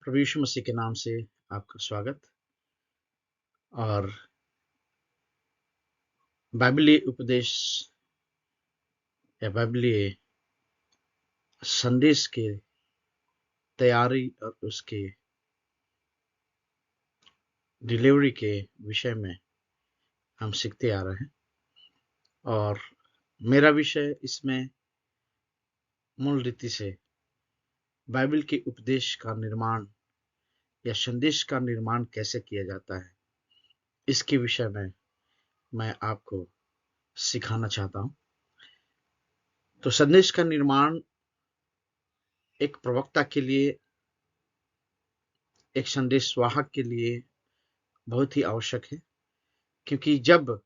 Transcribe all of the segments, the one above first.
प्रभु यीशु मसीह के नाम से आपका स्वागत। और बाइबलीय उपदेश या बाइबलीय संदेश के तैयारी और उसके डिलीवरी के विषय में हम सीखते आ रहे हैं। और मेरा विषय इसमें मूल रीति से बाइबल के उपदेश का निर्माण या संदेश का निर्माण कैसे किया जाता है, इसके विषय में मैं आपको सिखाना चाहता हूं। तो संदेश का निर्माण एक प्रवक्ता के लिए, एक संदेशवाहक के लिए बहुत ही आवश्यक है, क्योंकि जब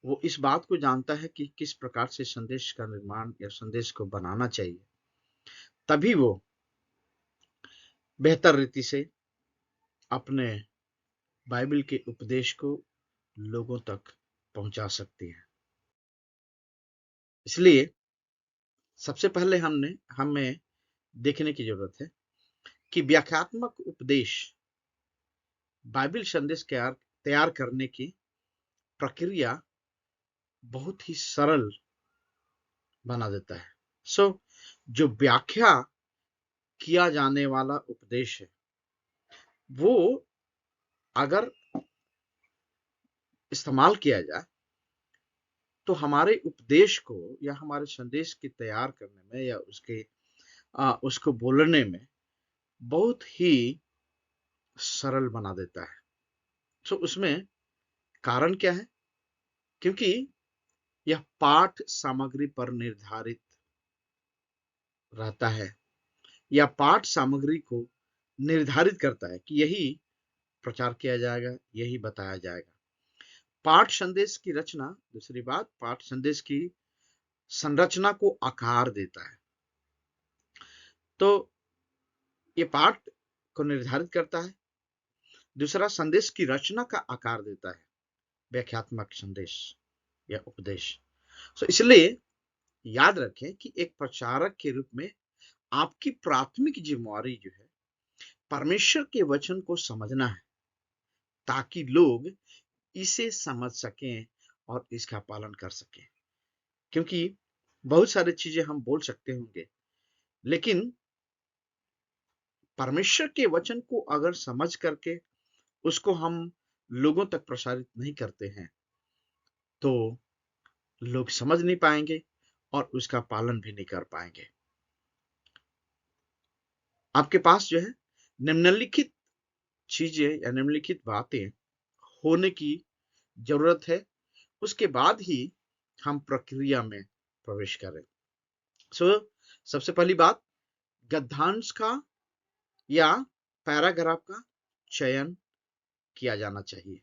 वो इस बात को जानता है कि किस प्रकार से संदेश का निर्माण या संदेश को बनाना चाहिए, तभी वो बेहतर रीति से अपने बाइबल के उपदेश को लोगों तक पहुंचा सकती है। इसलिए सबसे पहले हमें देखने की जरूरत है कि व्याख्यात्मक उपदेश बाइबल संदेश तैयार करने की प्रक्रिया बहुत ही सरल बना देता है। जो व्याख्या किया जाने वाला उपदेश है, वो अगर इस्तेमाल किया जाए तो हमारे उपदेश को या हमारे संदेश की तैयार करने में या उसको बोलने में बहुत ही सरल बना देता है। उसमें कारण क्या है? क्योंकि यह पाठ सामग्री पर निर्धारित रहता है, या पाठ सामग्री को निर्धारित करता है कि यही प्रचार किया जाएगा, यही बताया जाएगा। पाठ संदेश की रचना, दूसरी बात, पाठ संदेश की संरचना को आकार देता है। तो ये पाठ को निर्धारित करता है। दूसरा, संदेश की रचना का आकार देता है व्याख्यात्मक संदेश या उपदेश। इसलिए याद रखें कि एक प्रचारक के रूप में आपकी प्राथमिक जिम्मेवारी जो है, परमेश्वर के वचन को समझना है, ताकि लोग इसे समझ सकें और इसका पालन कर सकें। क्योंकि बहुत सारी चीजें हम बोल सकते होंगे, लेकिन परमेश्वर के वचन को अगर समझ करके उसको हम लोगों तक प्रसारित नहीं करते हैं, तो लोग समझ नहीं पाएंगे और उसका पालन भी नहीं कर पाएंगे। आपके पास जो है निम्नलिखित चीजें या निम्नलिखित बातें होने की जरूरत है, उसके बाद ही हम प्रक्रिया में प्रवेश करें। सबसे पहली बात, गद्यांश का या पैराग्राफ का चयन किया जाना चाहिए।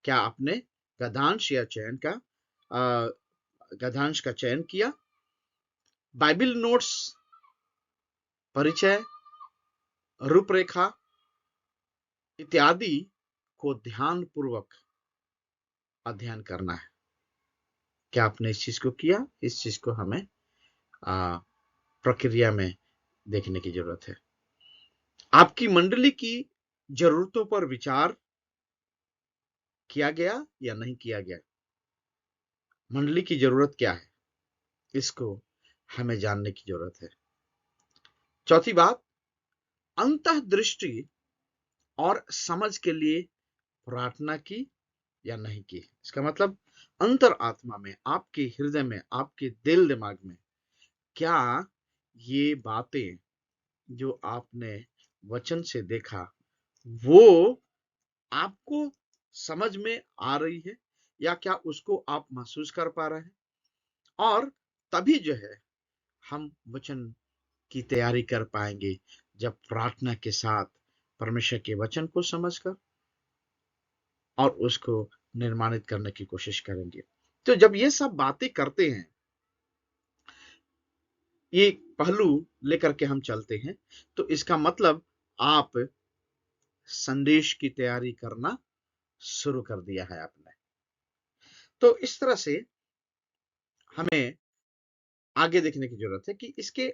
क्या आपने गद्यांश का चयन किया? बाइबल नोट्स, परिचय, रूपरेखा इत्यादि को ध्यान पूर्वक अध्ययन करना है। क्या आपने इस चीज को किया? इस चीज को हमें प्रक्रिया में देखने की जरूरत है। आपकी मंडली की जरूरतों पर विचार किया गया या नहीं किया गया? मंडली की जरूरत क्या है, इसको हमें जानने की जरूरत है। चौथी बात, अंतर्दृष्टि और समझ के लिए प्रार्थना की या नहीं की। इसका मतलब अंतर आत्मा में, आपके हृदय में, आपके दिल दिमाग में क्या ये बातें जो आपने वचन से देखा वो आपको समझ में आ रही है, या क्या उसको आप महसूस कर पा रहे हैं? और तभी जो है हम वचन की तैयारी कर पाएंगे, जब प्रार्थना के साथ परमेश्वर के वचन को समझकर और उसको निर्माणित करने की कोशिश करेंगे। तो जब ये सब बातें करते हैं, ये पहलू लेकर के हम चलते हैं, तो इसका मतलब आप संदेश की तैयारी करना शुरू कर दिया है आपने। तो इस तरह से हमें आगे देखने की जरूरत है कि इसके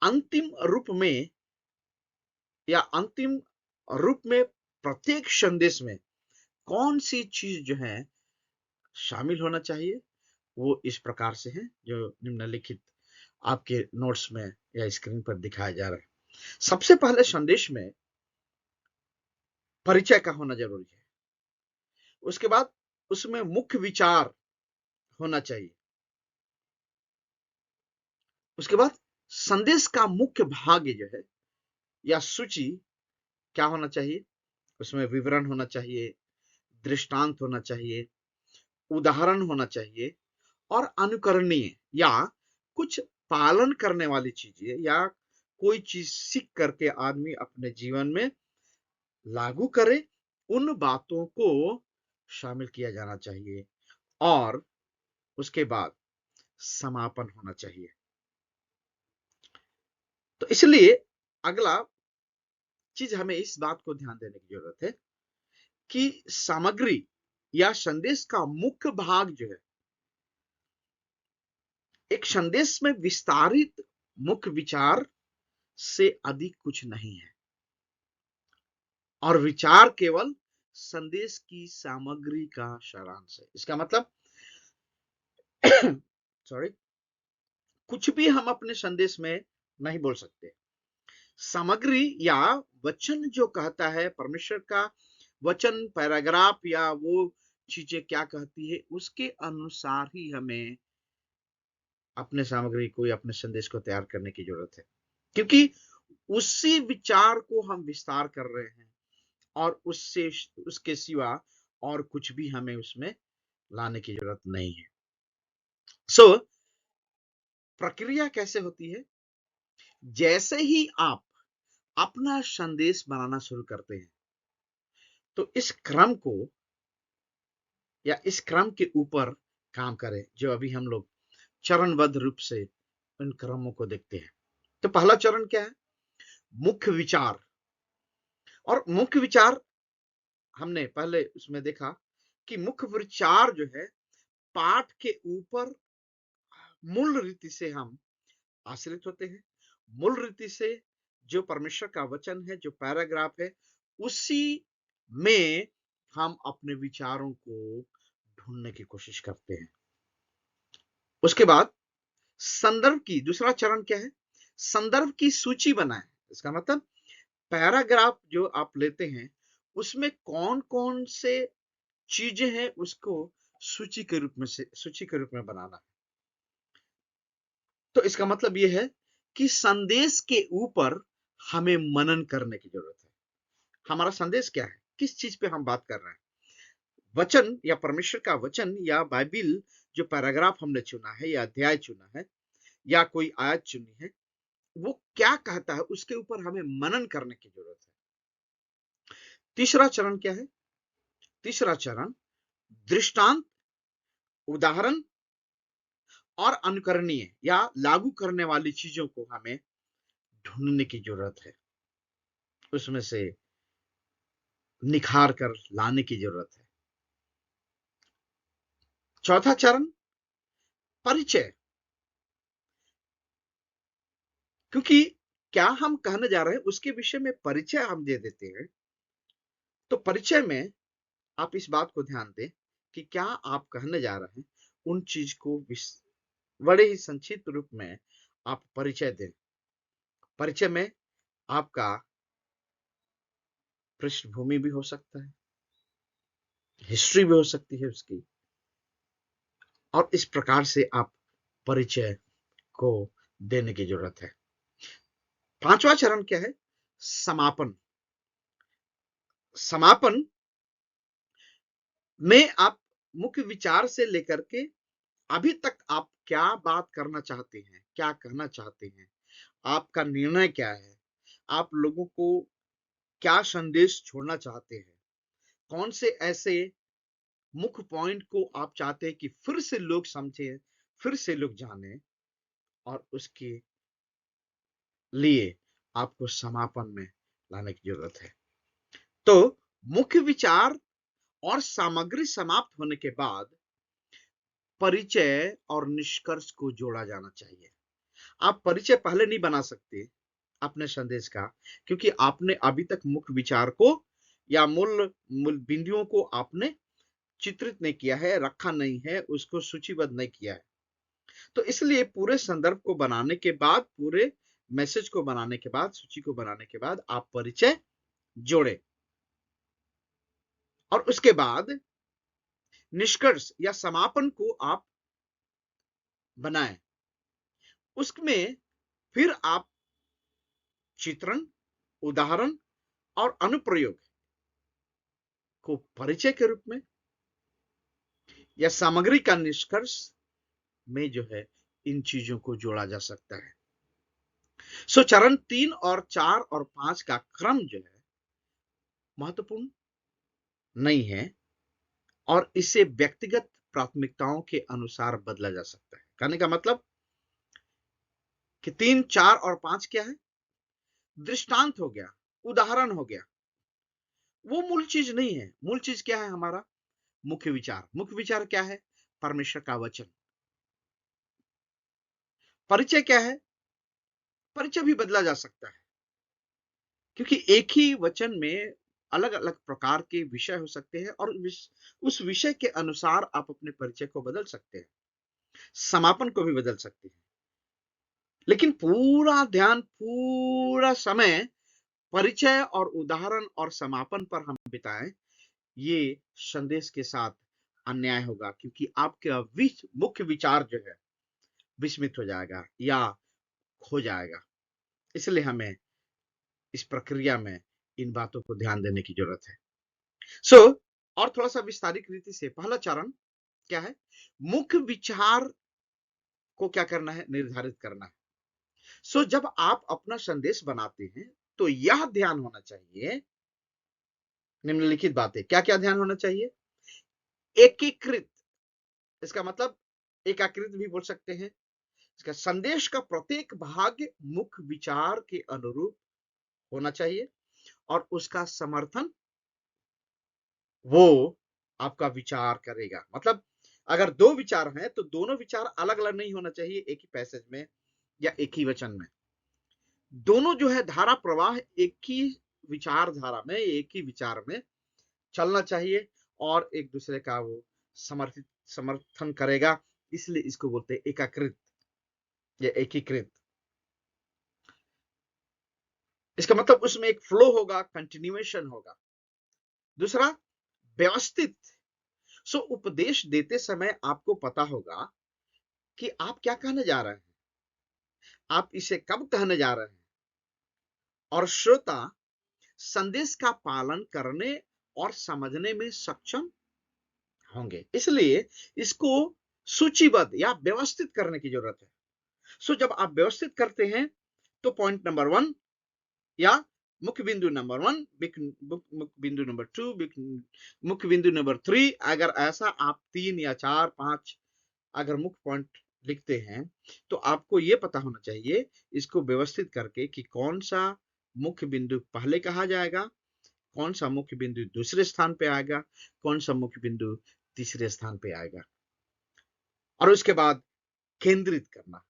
अंतिम रूप में या अंतिम रूप में प्रत्येक संदेश में कौन सी चीज जो है शामिल होना चाहिए, वो इस प्रकार से है जो निम्नलिखित आपके नोट्स में या स्क्रीन पर दिखाया जा रहा है। सबसे पहले संदेश में परिचय का होना जरूरी है। उसके बाद उसमें मुख्य विचार होना चाहिए। उसके बाद संदेश का मुख्य भाग जो है या सूची क्या होना चाहिए, उसमें विवरण होना चाहिए, दृष्टांत होना चाहिए, उदाहरण होना चाहिए और अनुकरणीय या कुछ पालन करने वाली चीजें या कोई चीज सीख करके आदमी अपने जीवन में लागू करे, उन बातों को शामिल किया जाना चाहिए। और उसके बाद समापन होना चाहिए। तो इसलिए अगला चीज हमें इस बात को ध्यान देने की जरूरत है कि सामग्री या संदेश का मुख्य भाग जो है, एक संदेश में विस्तारित मुख्य विचार से अधिक कुछ नहीं है और विचार केवल संदेश की सामग्री का सारांश है। इसका मतलब सॉरी, कुछ भी हम अपने संदेश में नहीं बोल सकते। सामग्री या वचन जो कहता है, परमेश्वर का वचन, पैराग्राफ या वो चीजें क्या कहती है, उसके अनुसार ही हमें अपने सामग्री को या अपने संदेश को तैयार करने की जरूरत है, क्योंकि उसी विचार को हम विस्तार कर रहे हैं और उससे उसके सिवा और कुछ भी हमें उसमें लाने की जरूरत नहीं है। सो प्रक्रिया कैसे होती है? जैसे ही आप अपना संदेश बनाना शुरू करते हैं, तो इस क्रम को या इस क्रम के ऊपर काम करें जो अभी हम लोग चरणबद्ध रूप से इन क्रमों को देखते हैं। तो पहला चरण क्या है? मुख्य विचार। और मुख्य विचार हमने पहले उसमें देखा कि मुख्य विचार जो है पाठ के ऊपर मूल रीति से हम आश्रित होते हैं। मूल रीति से जो परमेश्वर का वचन है, जो पैराग्राफ है, उसी में हम अपने विचारों को ढूंढने की कोशिश करते हैं। उसके बाद संदर्भ की दूसरा चरण क्या है? संदर्भ की सूची बनाएं। इसका मतलब पैराग्राफ जो आप लेते हैं उसमें कौन कौन से चीजें हैं उसको सूची के रूप में बनाना है। तो इसका मतलब यह है कि संदेश के ऊपर हमें मनन करने की जरूरत है। हमारा संदेश क्या है, किस चीज पे हम बात कर रहे हैं? वचन या परमेश्वर का वचन या बाइबिल जो पैराग्राफ हमने चुना है या अध्याय चुना है या कोई आयत चुनी है, वो क्या कहता है उसके ऊपर हमें मनन करने की जरूरत है। तीसरा चरण क्या है? तीसरा चरण दृष्टांत, उदाहरण और अनुकरणीय या लागू करने वाली चीजों को हमें ढूंढने की जरूरत है, उसमें से निखार कर लाने की जरूरत है। चौथा चरण परिचय। क्योंकि क्या हम कहने जा रहे हैं उसके विषय में परिचय हम दे देते हैं, तो परिचय में आप इस बात को ध्यान दें कि क्या आप कहने जा रहे हैं उन चीज को बड़े ही संक्षिप्त रूप में आप परिचय दें। परिचय में आपका पृष्ठभूमि भी हो सकता है, हिस्ट्री भी हो सकती है उसकी, और इस प्रकार से आप परिचय को देने की जरूरत है। पांचवा चरण क्या है? समापन। समापन में आप मुख्य विचार से लेकर के अभी तक आप क्या बात करना चाहते हैं, क्या कहना चाहते हैं, आपका निर्णय क्या है, आप लोगों को क्या संदेश छोड़ना चाहते हैं, कौन से ऐसे मुख्य पॉइंट को आप चाहते हैं कि फिर से लोग समझे, फिर से लोग जाने, और उसके लिए आपको समापन में लाने की जरूरत है। तो मुख्य विचार और सामग्री समाप्त होने के बाद परिचय और निष्कर्ष को जोड़ा जाना चाहिए। आप परिचय पहले नहीं बना सकते अपने संदेश का, क्योंकि आपने अभी तक मुख्य विचार को या मूल मूल बिंदुओं को आपने चित्रित नहीं किया है, रखा नहीं है, उसको सूचीबद्ध नहीं किया है। तो इसलिए पूरे संदर्भ को बनाने के बाद, पूरे मैसेज को बनाने के बाद, सूची को बनाने के बाद आप परिचय जोड़े और उसके बाद निष्कर्ष या समापन को आप बनाएं। उसमें फिर आप चित्रण, उदाहरण और अनुप्रयोग को परिचय के रूप में या सामग्री का निष्कर्ष में जो है इन चीजों को जोड़ा जा सकता है। सो चरण 3 और 4 और 5 का क्रम जो है महत्वपूर्ण नहीं है और इसे व्यक्तिगत प्राथमिकताओं के अनुसार बदला जा सकता है। कहने का मतलब कि 3, 4 और 5 क्या है? दृष्टांत हो गया, उदाहरण हो गया, वो मूल चीज नहीं है। मूल चीज क्या है? हमारा मुख्य विचार। मुख्य विचार क्या है? परमेश्वर का वचन। परिचय क्या है? परिचय भी बदला जा सकता है, क्योंकि एक ही वचन में अलग अलग प्रकार के विषय हो सकते हैं और उस विषय के अनुसार आप अपने परिचय को बदल सकते हैं, समापन को भी बदल सकते हैं। लेकिन पूरा ध्यान, पूरा समय परिचय और उदाहरण और समापन पर हम बिताएं, ये संदेश के साथ अन्याय होगा, क्योंकि आपका मुख्य विचार जो है विस्मित हो जाएगा या खो जाएगा। इसलिए हमें इस प्रक्रिया में इन बातों को ध्यान देने की जरूरत है। और थोड़ा सा विस्तारित रीति से पहला चरण क्या है? मुख्य विचार को क्या करना है? निर्धारित करना है। जब आप अपना संदेश बनाते हैं तो यह ध्यान होना चाहिए, निम्नलिखित बातें। क्या क्या ध्यान होना चाहिए? एकीकृत, इसका मतलब एकाकृत भी बोल सकते हैं। इसका संदेश का प्रत्येक भाग मुख्य विचार के अनुरूप होना चाहिए और उसका समर्थन वो आपका विचार करेगा। मतलब अगर दो विचार हैं तो दोनों विचार अलग अलग नहीं होना चाहिए एक ही पैसेज में या एक ही वचन में। दोनों जो है धारा प्रवाह एक ही विचारधारा में, एक ही विचार में चलना चाहिए और एक दूसरे का वो समर्थन करेगा। इसलिए इसको बोलते हैं एकाकृत या एकीकृत। इसका मतलब उसमें एक फ्लो होगा, कंटिन्यूएशन होगा। दूसरा, व्यवस्थित। उपदेश देते समय आपको पता होगा कि आप क्या कहने जा रहे हैं, आप इसे कब कहने जा रहे हैं, और श्रोता संदेश का पालन करने और समझने में सक्षम होंगे। इसलिए इसको सूचीबद्ध या व्यवस्थित करने की जरूरत है। जब आप व्यवस्थित करते हैं तो पॉइंट नंबर 1 या मुख्य बिंदु नंबर 1, मुख्य बिंदु नंबर 2, मुख्य बिंदु नंबर 3, अगर ऐसा आप 3 या 4, 5 अगर मुख्य पॉइंट लिखते हैं तो आपको यह पता होना चाहिए इसको व्यवस्थित करके कि कौन सा मुख्य बिंदु पहले कहा जाएगा, कौन सा मुख्य बिंदु दूसरे स्थान पे आएगा, कौन सा मुख्य बिंदु तीसरे स्थान पे आएगा, और उसके बाद केंद्रित करना।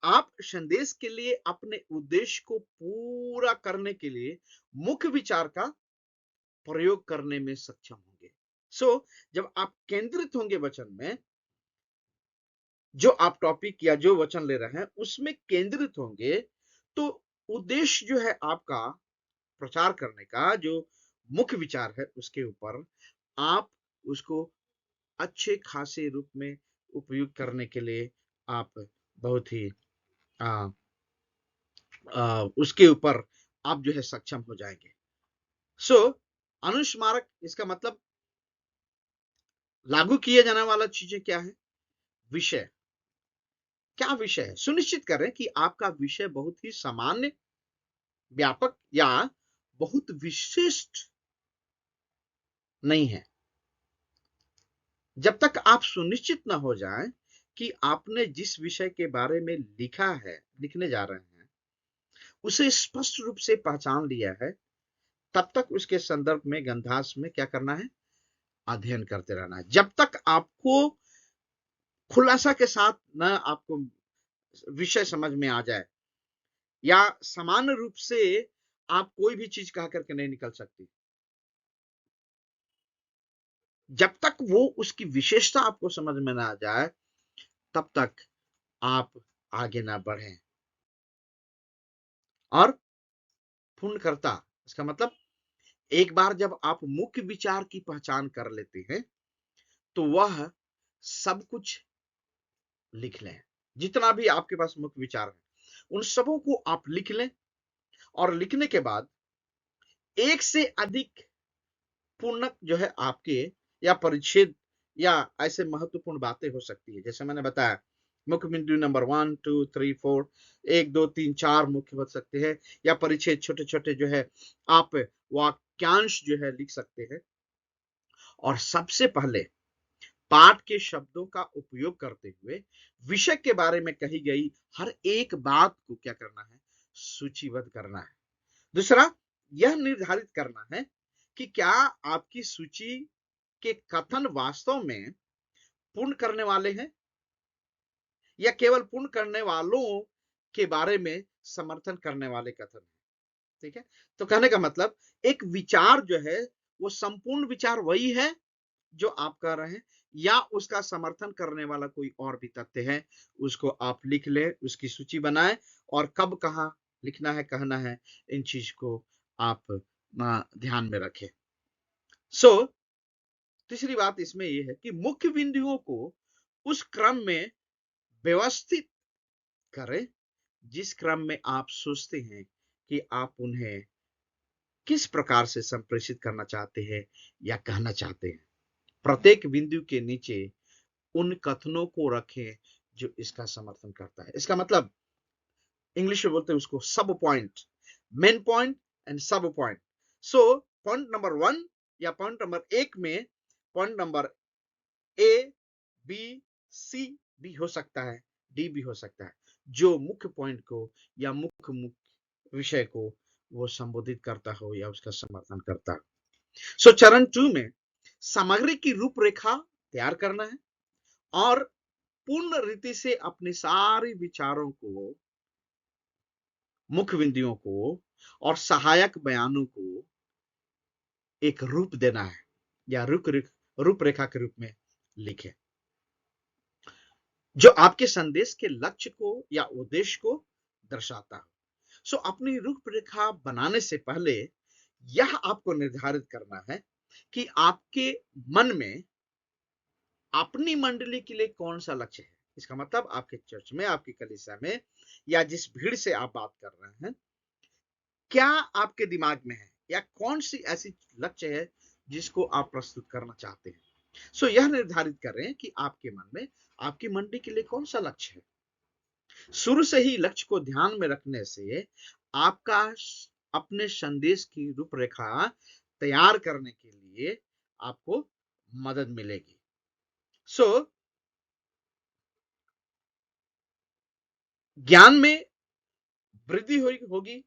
आप संदेश के लिए अपने उद्देश्य को पूरा करने के लिए मुख्य विचार का प्रयोग करने में सक्षम होंगे। जब आप केंद्रित होंगे वचन में, जो आप टॉपिक या जो वचन ले रहे हैं उसमें केंद्रित होंगे, तो उद्देश्य जो है आपका प्रचार करने का, जो मुख्य विचार है उसके ऊपर आप उसको अच्छे खासे रूप में उपयोग करने के लिए आप बहुत ही उसके ऊपर आप जो है सक्षम हो जाएंगे। अनुस्मारक, इसका मतलब लागू किए जाने वाला चीजें क्या है? विषय। क्या विषय है? सुनिश्चित करें कि आपका विषय बहुत ही सामान्य, व्यापक या बहुत विशिष्ट नहीं है। जब तक आप सुनिश्चित न हो जाएं कि आपने जिस विषय के बारे में लिखने जा रहे हैं उसे स्पष्ट रूप से पहचान लिया है, तब तक उसके संदर्भ में ग्रंथार्थ में क्या करना है? अध्ययन करते रहना है। जब तक आपको खुलासा के साथ न आपको विषय समझ में आ जाए या सामान्य रूप से आप कोई भी चीज कह करके नहीं निकल सकती। जब तक वो उसकी विशेषता आपको समझ में ना आ जाए, तब तक आप आगे ना बढ़ें। और पूर्णकर्ता, इसका मतलब एक बार जब आप मुख्य विचार की पहचान कर लेते हैं, तो वह सब कुछ लिख लें। जितना भी आपके पास मुख्य विचार है, उन सबों को आप लिख लें, और लिखने के बाद एक से अधिक पूर्णक जो है आपके, या परिच्छेद, या ऐसे महत्वपूर्ण बातें हो सकती है। जैसे मैंने बताया, मुख्य बिंदु नंबर 1 2 3 4, 1 2 3 4 मुख्य हो सकते हैं, या परिच्छेद छोटे छोटे जो है आप वाक्यांश जो है लिख सकते हैं। और सबसे पहले पाठ के शब्दों का उपयोग करते हुए विषय के बारे में कही गई हर एक बात को क्या करना है, सूचीबद्ध करना है। दूसरा, यह निर्धारित करना है कि क्या आपकी सूची के कथन वास्तव में पूर्ण करने वाले हैं, या केवल पूर्ण करने वालों के बारे में समर्थन करने वाले कथन हैं। ठीक है, तो कहने का मतलब, एक विचार जो है वो संपूर्ण विचार वही है जो आप कह रहे हैं, या उसका समर्थन करने वाला कोई और भी तथ्य है, उसको आप लिख ले, उसकी सूची बनाएं, और कब कहां लिखना है, कहना है, इन चीज को आप ध्यान में रखें। सो तीसरी बात इसमें यह है कि मुख्य बिंदुओं को उस क्रम में व्यवस्थित करें जिस क्रम में आप सोचते हैं कि आप उन्हें किस प्रकार से संप्रेषित करना चाहते हैं या कहना चाहते हैं। प्रत्येक बिंदु के नीचे उन कथनों को रखें जो इसका समर्थन करता है। इसका मतलब इंग्लिश में बोलते हैं उसको सब पॉइंट, मेन पॉइंट एंड सब पॉइंट। सो पॉइंट नंबर 1 या पॉइंट नंबर 1 में पॉइंट नंबर ए, बी, सी भी हो सकता है, डी भी हो सकता है, जो मुख्य पॉइंट को या मुख्य विषय को वो संबोधित करता हो या उसका समर्थन करता हो। सो चरण 2 में सामग्री की रूपरेखा तैयार करना है, और पूर्ण रीति से अपने सारे विचारों को, मुख्य बिंदुओं को और सहायक बयानों को एक रूप देना है, या रूपरेखा के रूप में लिखे, जो आपके संदेश के लक्ष्य को या उद्देश्य को दर्शाता है। सो अपनी रूपरेखा बनाने से पहले यह आपको निर्धारित करना है कि आपके मन में अपनी मंडली के लिए कौन सा लक्ष्य है। इसका मतलब आपके चर्च में, आपकी कलीसिया में, या जिस भीड़ से आप बात कर रहे हैं, क्या आपके दिमाग में है, या कौन सी ऐसी लक्ष्य है जिसको आप प्रस्तुत करना चाहते हैं। सो यह निर्धारित करें कि आपके मन में आपकी मंडली के लिए कौन सा लक्ष्य है। शुरू से ही लक्ष्य को ध्यान में रखने से आपका अपने संदेश की रूपरेखा तैयार करने के लिए आपको मदद मिलेगी। सो ज्ञान में वृद्धि होगी,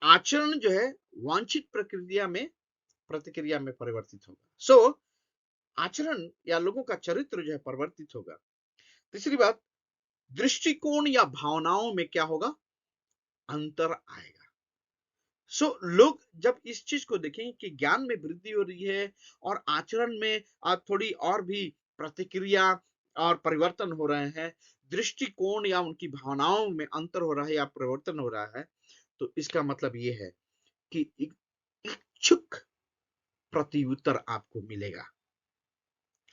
आचरण जो है वांछित प्रतिक्रिया में परिवर्तित होगा। सो आचरण या लोगों का चरित्र जो है परिवर्तित होगा। तीसरी बात, दृष्टिकोण या भावनाओं में क्या होगा, अंतर आएगा। सो लोग जब इस चीज को देखेंगे कि ज्ञान में वृद्धि हो रही है और आचरण में थोड़ी और भी प्रतिक्रिया और परिवर्तन हो रहे हैं, दृष्टिकोण या उनकी भावनाओं में अंतर हो रहा है या परिवर्तन हो रहा है, तो इसका मतलब ये है कि इच्छुक प्रत्युत्तर आपको मिलेगा।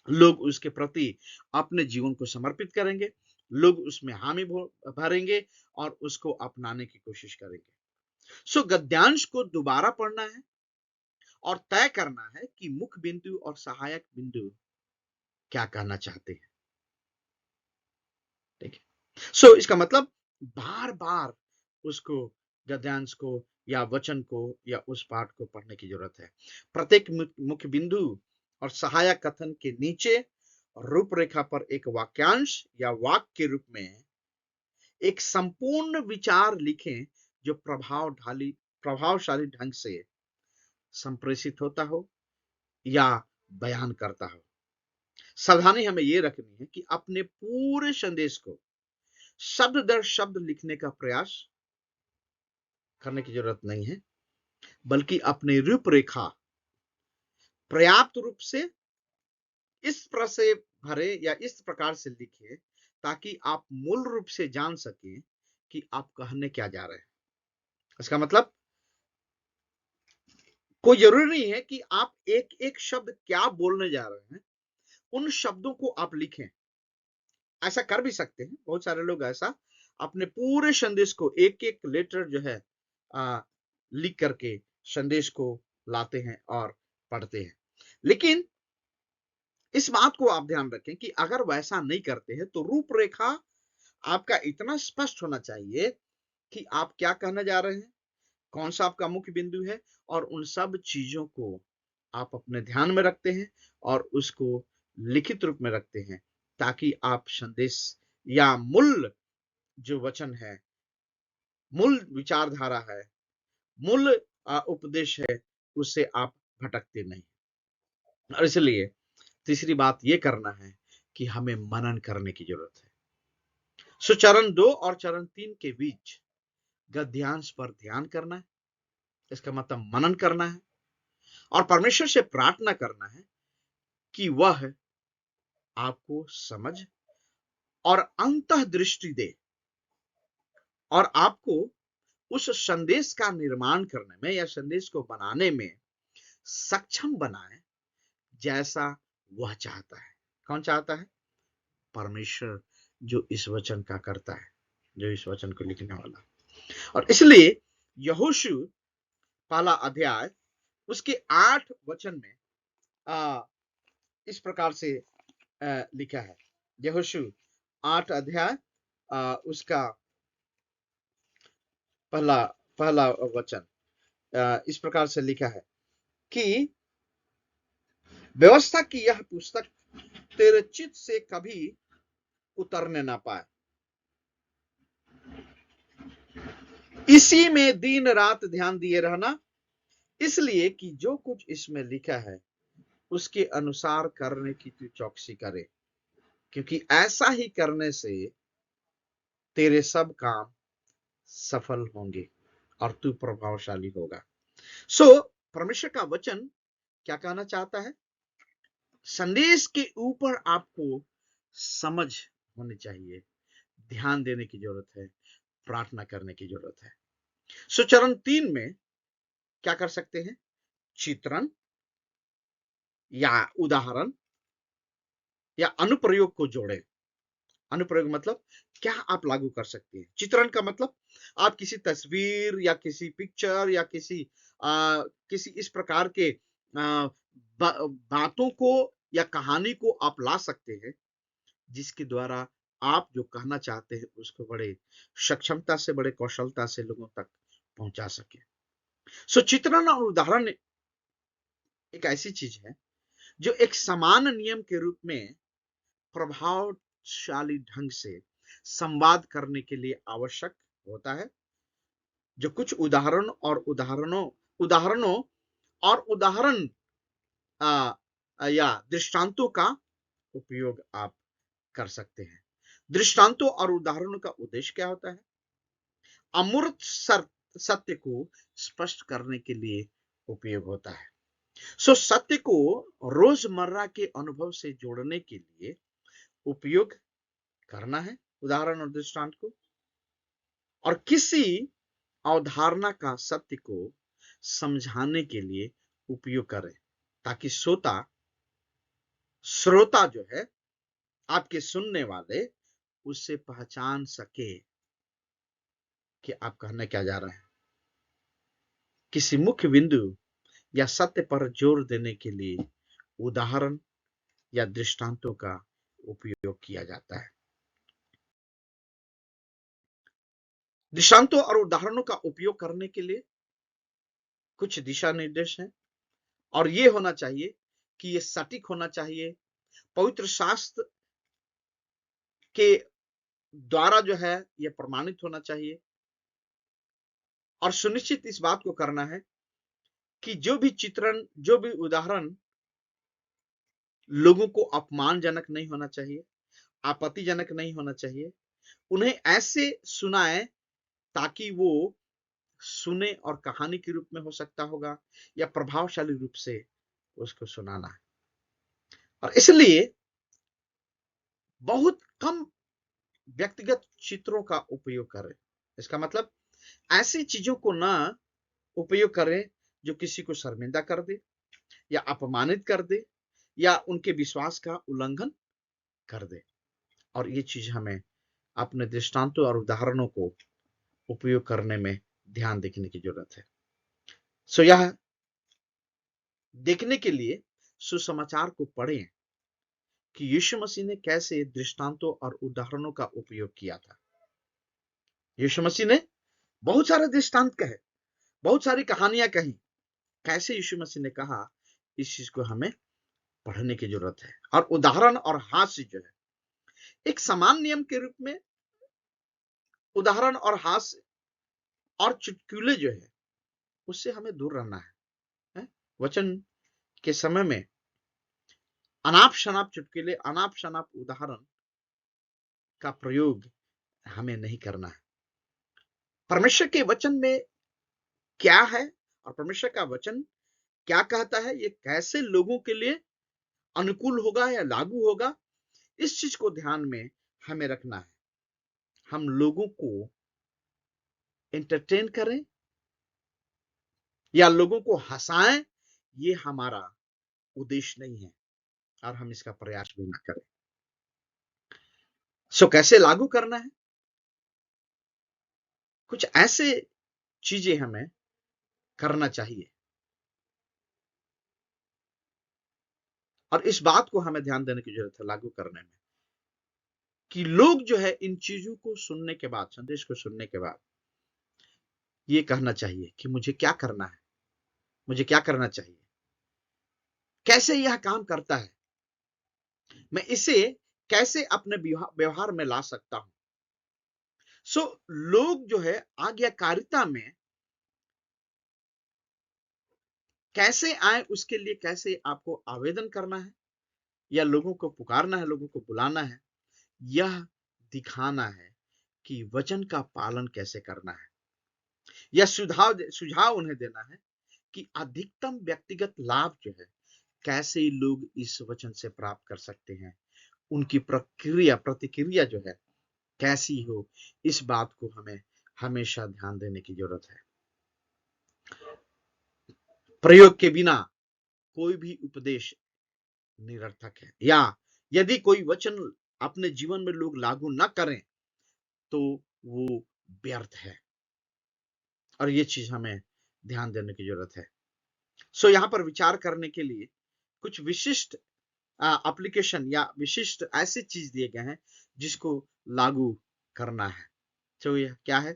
लोग उसके प्रति अपने जीवन को समर्पित करेंगे, लोग उसमें हामी भरेंगे और उसको अपनाने की कोशिश करेंगे। सो गद्यांश को दोबारा पढ़ना है और तय करना है कि मुख्य बिंदु और सहायक बिंदु क्या कहना चाहते हैं। ठीक है, सो इसका मतलब बार बार उसको, गद्यांश को या वचन को या उस पाठ को पढ़ने की जरूरत है। प्रत्येक मुख्य बिंदु और सहायक कथन के नीचे रूपरेखा पर एक वाक्यांश या वाक्य के रूप में एक संपूर्ण विचार लिखें जो प्रभावशाली ढंग से संप्रेषित होता हो या बयान करता हो। सावधानी हमें यह रखनी है कि अपने पूरे संदेश को शब्द दर शब्द लिखने का प्रयास करने की जरूरत नहीं है, बल्कि अपनी रूपरेखा पर्याप्त रूप से इस तरह से भरे या इस प्रकार से लिखे ताकि आप मूल रूप से जान सके कि आप कहने क्या जा रहे हैं। इसका मतलब कोई जरूरी नहीं है कि आप एक एक शब्द क्या बोलने जा रहे हैं, उन शब्दों को आप लिखें। ऐसा कर भी सकते हैं, बहुत सारे लोग ऐसा अपने पूरे संदेश को एक एक लेटर जो है लिख करके संदेश को लाते हैं और पढ़ते हैं। लेकिन इस बात को आप ध्यान रखें कि अगर वैसा नहीं करते हैं तो रूपरेखा आपका इतना स्पष्ट होना चाहिए कि आप क्या कहने जा रहे हैं, कौन सा आपका मुख्य बिंदु है, और उन सब चीजों को आप अपने ध्यान में रखते हैं और उसको लिखित रूप में रखते हैं, ताकि आप संदेश या मूल जो वचन है, मूल विचारधारा है, मूल उपदेश है, उससे आप भटकते नहीं। और इसलिए तीसरी बात यह करना है कि हमें मनन करने की जरूरत है। सो चरण 2 और चरण 3 के बीच गद्यांश पर ध्यान करना है, इसका मतलब मनन करना है और परमेश्वर से प्रार्थना करना है कि वह आपको समझ और अंतर्दृष्टि दे और आपको उस संदेश का निर्माण करने में या संदेश को बनाने में सक्षम बनाए जैसा वह चाहता है। कौन चाहता है? परमेश्वर, जो इस वचन का करता है, जो इस वचन को लिखने वाला। और इसलिए यहोशू पहला अध्याय उसके 8 वचन में इस प्रकार से लिखा है। यहोशू 8 अध्याय उसका पहला वचन इस प्रकार से लिखा है कि व्यवस्था की यह पुस्तक तेरे चित्त से कभी उतरने ना पाए, इसी में दिन रात ध्यान दिए रहना, इसलिए कि जो कुछ इसमें लिखा है उसके अनुसार करने की तू चौकसी करे, क्योंकि ऐसा ही करने से तेरे सब काम सफल होंगे और तू प्रभावशाली होगा। परमेश्वर का वचन क्या कहना चाहता है? संदेश के ऊपर आपको समझ होनी चाहिए, ध्यान देने की जरूरत है, प्रार्थना करने की जरूरत है। चरण 3 में क्या कर सकते हैं? चित्रण या उदाहरण या अनुप्रयोग को जोड़े। अनुप्रयोग मतलब क्या आप लागू कर सकते हैं। चित्रण का मतलब आप किसी तस्वीर या किसी पिक्चर या किसी इस प्रकार के बातों को या कहानी को आप ला सकते हैं, जिसके द्वारा आप जो कहना चाहते हैं उसको बड़े सक्षमता से, बड़े कौशलता से लोगों तक पहुंचा सके। चित्रण और उदाहरण एक ऐसी चीज है जो एक समान नियम के रूप में प्रभावशाली ढंग से संवाद करने के लिए आवश्यक होता है, जो कुछ उदाहरणों और उदाहरण या दृष्टांतों का उपयोग आप कर सकते हैं। दृष्टांतों और उदाहरणों का उद्देश्य क्या होता है? अमूर्त सत्य को स्पष्ट करने के लिए उपयोग होता है। सत्य को रोजमर्रा के अनुभव से जोड़ने के लिए उपयोग करना है उदाहरण और दृष्टांत को, और किसी अवधारणा का सत्य को समझाने के लिए उपयोग करें, ताकि श्रोता जो है, आपके सुनने वाले, उससे पहचान सके कि आप कहने क्या जा रहे हैं। किसी मुख्य बिंदु या सत्य पर जोर देने के लिए उदाहरण या दृष्टांतों का उपयोग किया जाता है। दृष्टांतों और उदाहरणों का उपयोग करने के लिए कुछ दिशा निर्देश हैं, और ये होना चाहिए कि ये सटीक होना चाहिए, पवित्र शास्त्र के द्वारा जो है ये प्रमाणित होना चाहिए, और सुनिश्चित इस बात को करना है कि जो भी चित्रण, जो भी उदाहरण लोगों को अपमानजनक नहीं होना चाहिए, आपत्तिजनक नहीं होना चाहिए, उन्हें ऐसे सुनाए ताकि वो सुने, और कहानी के रूप में हो सकता होगा या प्रभावशाली रूप से उसको सुनाना है। और इसलिए बहुत कम व्यक्तिगत चित्रों का उपयोग करें। इसका मतलब ऐसी चीजों को ना उपयोग करें जो किसी को शर्मिंदा कर दे या अपमानित कर दे या उनके विश्वास का उल्लंघन कर दे। और ये चीज हमें अपने दृष्टांतों और उदाहरणों को उपयोग करने में ध्यान देने की जरूरत है। सो यह देखने के लिए सुसमाचार को पढ़ें कि यीशु मसीह ने कैसे दृष्टांतों और उदाहरणों का उपयोग किया था। यीशु मसीह ने बहुत सारे दृष्टांत कहे, बहुत सारी कहानियां कही। कैसे यीशु मसीह ने कहा, इस चीज को हमें पढ़ने की जरूरत है। और उदाहरण और हास्य जो है, एक समान नियम के रूप में उदाहरण और हास्य और चुटकुले जो है उससे हमें दूर रहना है। वचन के समय में अनाप शनाप चुटकुले, अनाप शनाप उदाहरण का प्रयोग हमें नहीं करना है। परमेश्वर के वचन में क्या है और परमेश्वर का वचन क्या कहता है, ये कैसे लोगों के लिए अनुकूल होगा या लागू होगा, इस चीज को ध्यान में हमें रखना है। हम लोगों को एंटरटेन करें या लोगों को हंसाएं, ये हमारा उद्देश्य नहीं है और हम इसका प्रयास भी ना करें। सो कैसे लागू करना है? कुछ ऐसे चीजें हमें करना चाहिए और इस बात को हमें ध्यान देने की जरूरत है लागू करने में, कि लोग जो है इन चीजों को सुनने के बाद, संदेश को सुनने के बाद ये कहना चाहिए कि मुझे क्या करना है, मुझे क्या करना चाहिए, कैसे यह काम करता है, मैं इसे कैसे अपने व्यवहार में ला सकता हूं। सो लोग जो है आज्ञाकारिता में कैसे आए, उसके लिए कैसे आपको आवेदन करना है या लोगों को पुकारना है, लोगों को बुलाना है, यह दिखाना है कि वचन का पालन कैसे करना है। यह सुझाव उन्हें देना है कि अधिकतम व्यक्तिगत लाभ जो है कैसे लोग इस वचन से प्राप्त कर सकते हैं, उनकी प्रतिक्रिया जो है कैसी हो, इस बात को हमें हमेशा ध्यान देने की जरूरत है। प्रयोग के बिना कोई भी उपदेश निरर्थक है, या यदि कोई वचन अपने जीवन में लोग लागू न करें तो वो व्यर्थ है। और ये चीज हमें ध्यान देने की जरूरत है। सो यहाँ पर विचार करने के लिए कुछ विशिष्ट एप्लीकेशन या विशिष्ट ऐसी चीज दिए गए हैं जिसको लागू करना है। तो यह क्या है?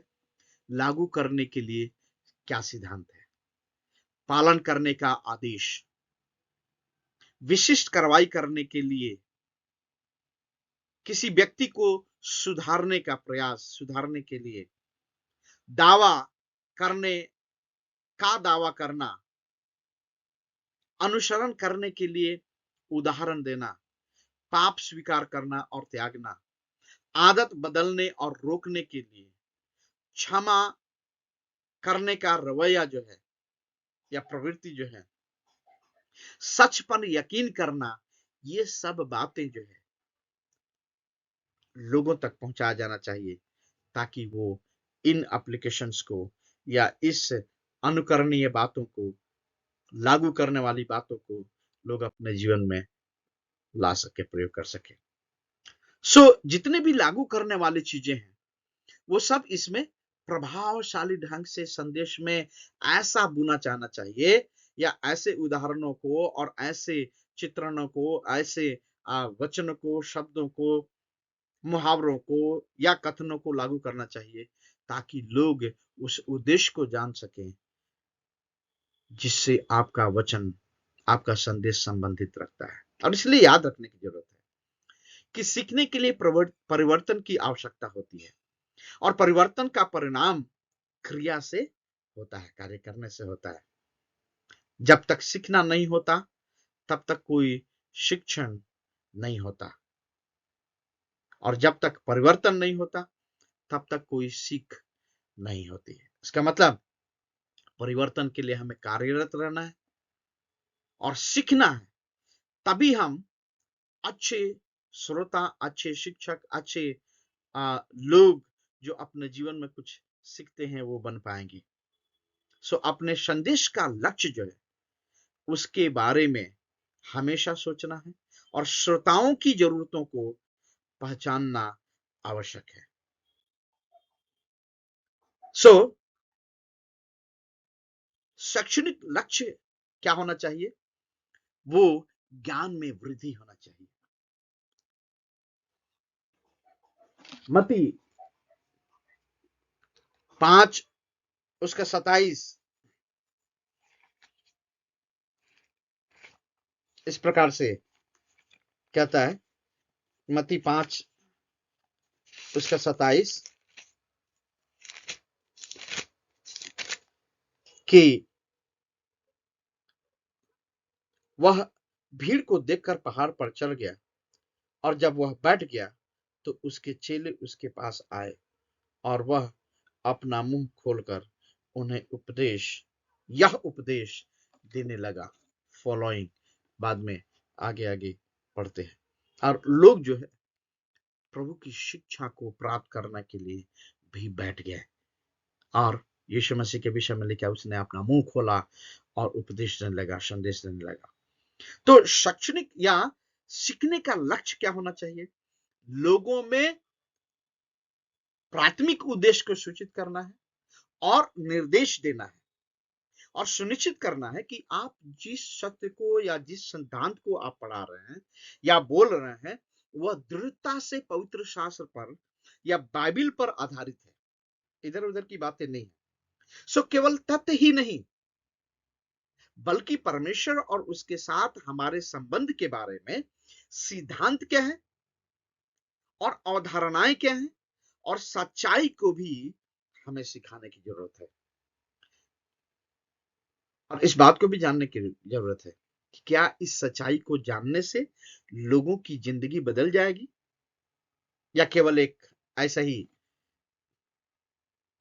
लागू करने के लिए क्या सिद्धांत है, पालन करने का आदेश, विशिष्ट कार्रवाई करने के लिए, किसी व्यक्ति को सुधारने का प्रयास, सुधारने के लिए, दावा करने का दावा करना, अनुसरण करने के लिए उदाहरण देना, पाप स्वीकार करना और त्यागना, आदत बदलने और रोकने के लिए, क्षमा करने का रवैया जो है या प्रवृत्ति जो है, सच पर यकीन करना, ये सब बातें जो है लोगों तक पहुंचाया जाना चाहिए ताकि वो इन एप्लीकेशंस को या इस अनुकरणीय बातों को, लागू करने वाली बातों को लोग अपने जीवन में ला सके, प्रयोग कर सके। सो जितने भी लागू करने वाली चीजें हैं वो सब इसमें प्रभावशाली ढंग से संदेश में ऐसा बुना जाना चाहिए या ऐसे उदाहरणों को और ऐसे चित्रणों को, ऐसे वचनों को, शब्दों को, मुहावरों को या कथनों को लागू करना चाहिए ताकि लोग उस उद्देश्य को जान सकें जिससे आपका वचन, आपका संदेश संबंधित रखता है। और इसलिए याद रखने की जरूरत है कि सीखने के लिए परिवर्तन की आवश्यकता होती है और परिवर्तन का परिणाम क्रिया से होता है, कार्य करने से होता है। जब तक सीखना नहीं होता तब तक कोई शिक्षण नहीं होता, और जब तक परिवर्तन नहीं होता तब तक कोई सीख नहीं होती है। इसका मतलब परिवर्तन के लिए हमें कार्यरत रहना है और सीखना है, तभी हम अच्छे श्रोता, अच्छे शिक्षक, अच्छे लोग जो अपने जीवन में कुछ सीखते हैं वो बन पाएंगे। सो अपने संदेश का लक्ष्य जो है उसके बारे में हमेशा सोचना है और श्रोताओं की जरूरतों को पहचानना आवश्यक है। सो शैक्षणिक लक्ष्य क्या होना चाहिए? वो ज्ञान में वृद्धि होना चाहिए। मती 5 उसका 27 इस प्रकार से कहता है। मती 5 उसका 27 कि वह भीड़ को देखकर पहाड़ पर चढ़ गया और जब वह बैठ गया तो उसके चेले उसके पास आए और वह अपना मुंह खोलकर उन्हें यह उपदेश देने लगा। फॉलोइंग बाद में आगे आगे पढ़ते हैं। और लोग जो है प्रभु की शिक्षा को प्राप्त करने के लिए भी बैठ गए और यीशु मसीह के विषय में लिखा उसने अपना मुंह खोला और उपदेश देने लगा, संदेश देने लगा। तो शैक्षणिक या सीखने का लक्ष्य क्या होना चाहिए? लोगों में प्राथमिक उद्देश्य को सूचित करना है और निर्देश देना है और सुनिश्चित करना है कि आप जिस सत्य को या जिस सिद्धांत को आप पढ़ा रहे हैं या बोल रहे हैं वह दृढ़ता से पवित्र शास्त्र पर या बाइबल पर आधारित है, इधर उधर की बातें नहीं। सो केवल तथ्य ही नहीं बल्कि परमेश्वर और उसके साथ हमारे संबंध के बारे में सिद्धांत क्या है और अवधारणाएं क्या है और सच्चाई को भी हमें सिखाने की जरूरत है। और इस बात को भी जानने की जरूरत है कि क्या इस सच्चाई को जानने से लोगों की जिंदगी बदल जाएगी या केवल एक ऐसा ही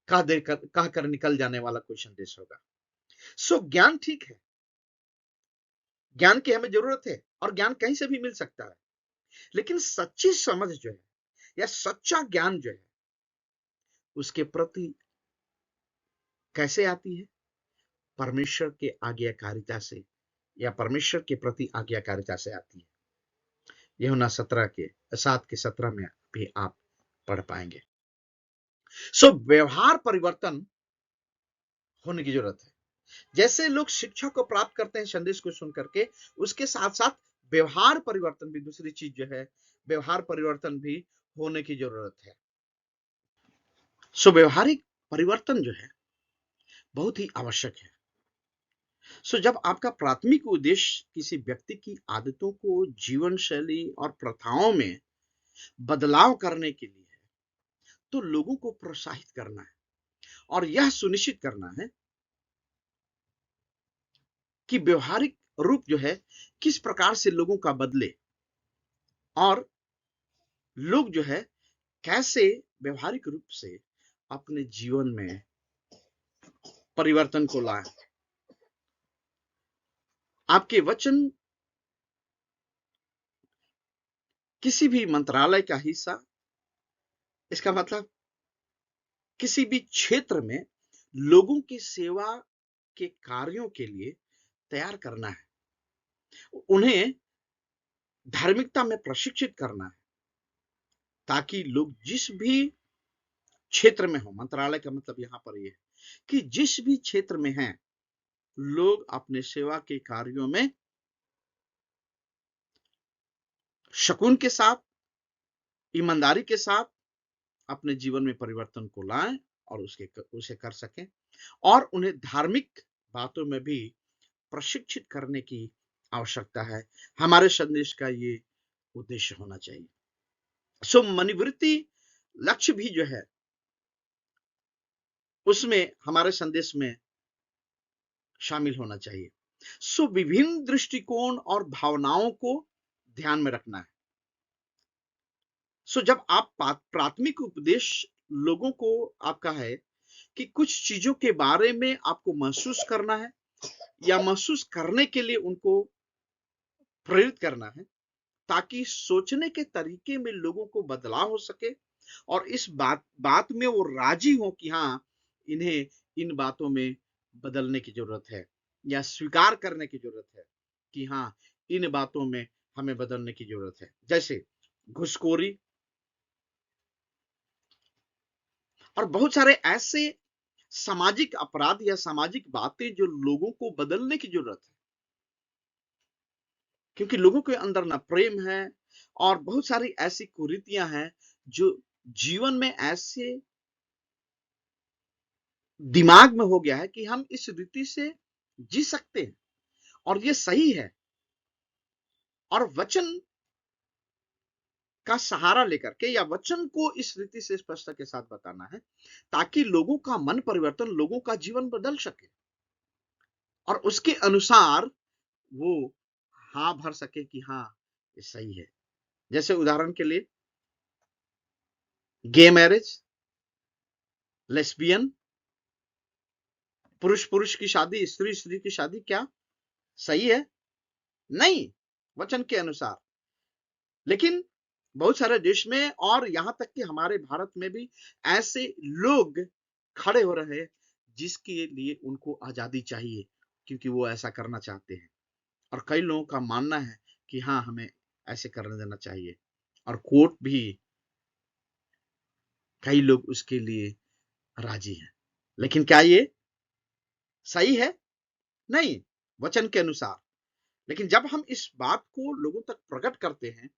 कह कर निकल जाने वाला कोई संदेश होगा। सो ज्ञान ठीक है, ज्ञान की हमें जरूरत है और ज्ञान कहीं से भी मिल सकता है, लेकिन सच्ची समझ जो है या सच्चा ज्ञान जो है उसके प्रति कैसे आती है? परमेश्वर के आज्ञाकारिता से या परमेश्वर के प्रति आज्ञाकारिता से आती है। यूहन्ना 7:17 में भी आप पढ़ पाएंगे। सो व्यवहार परिवर्तन होने की जरूरत है। जैसे लोग शिक्षा को प्राप्त करते हैं संदेश को सुन करके, उसके साथ साथ व्यवहार परिवर्तन भी दूसरी चीज जो है, व्यवहार परिवर्तन भी होने की जरूरत है। सो व्यवहारिक परिवर्तन जो है बहुत ही आवश्यक है। सो जब आपका प्राथमिक उद्देश्य किसी व्यक्ति की आदतों को, जीवन शैली और प्रथाओं में बदलाव करने के लिए है तो लोगों को प्रोत्साहित करना है और यह सुनिश्चित करना है कि व्यवहारिक रूप जो है किस प्रकार से लोगों का बदले और लोग जो है कैसे व्यवहारिक रूप से अपने जीवन में परिवर्तन को लाएं। आपके वचन किसी भी मंत्रालय का हिस्सा, इसका मतलब किसी भी क्षेत्र में लोगों की सेवा के कार्यों के लिए तैयार करना है, उन्हें धार्मिकता में प्रशिक्षित करना है ताकि लोग जिस भी क्षेत्र में हो, मंत्रालय का मतलब यहां पर यह है कि जिस भी क्षेत्र में हैं लोग अपने सेवा के कार्यों में शकुन के साथ, ईमानदारी के साथ अपने जीवन में परिवर्तन को लाएं और उसे कर सकें और उन्हें धार्मिक बातों में भी प्रशिक्षित करने की आवश्यकता है। हमारे संदेश का ये उद्देश्य होना चाहिए। सो मनोवृत्ति लक्ष्य भी जो है उसमें हमारे संदेश में शामिल होना चाहिए। सो विभिन्न दृष्टिकोण और भावनाओं को ध्यान में रखना है। सो जब आप प्राथमिक उपदेश लोगों को आपका है कि कुछ चीजों के बारे में आपको महसूस करना है या महसूस करने के लिए उनको प्रेरित करना है, ताकि सोचने के तरीके में लोगों को बदलाव हो सके और इस बात में वो राजी हो कि हाँ, इन्हें इन बातों में बदलने की जरूरत है या स्वीकार करने की जरूरत है कि हाँ, इन बातों में हमें बदलने की जरूरत है। जैसे घुसखोरी और बहुत सारे ऐसे सामाजिक अपराध या सामाजिक बातें जो लोगों को बदलने की जरूरत है, क्योंकि लोगों के अंदर ना प्रेम है और बहुत सारी ऐसी कुरीतियां हैं जो जीवन में ऐसे दिमाग में हो गया है कि हम इस रीति से जी सकते हैं और ये सही है। और वचन का सहारा लेकर के या वचन को इस रीति से स्पष्टता के साथ बताना है ताकि लोगों का मन परिवर्तन, लोगों का जीवन बदल सके और उसके अनुसार वो हाँ भर सके कि हाँ, ये सही है। जैसे उदाहरण के लिए गे मैरिज, लेस्बियन, पुरुष पुरुष की शादी, स्त्री स्त्री की शादी, क्या सही है? नहीं, वचन के अनुसार। लेकिन बहुत सारे देश में और यहां तक कि हमारे भारत में भी ऐसे लोग खड़े हो रहे हैं जिसके लिए उनको आजादी चाहिए, क्योंकि वो ऐसा करना चाहते हैं। और कई लोगों का मानना है कि हाँ, हमें ऐसे करने देना चाहिए और कोर्ट भी, कई लोग उसके लिए राजी हैं। लेकिन क्या ये सही है? नहीं, वचन के अनुसार। लेकिन जब हम इस बात को लोगों तक प्रकट करते हैं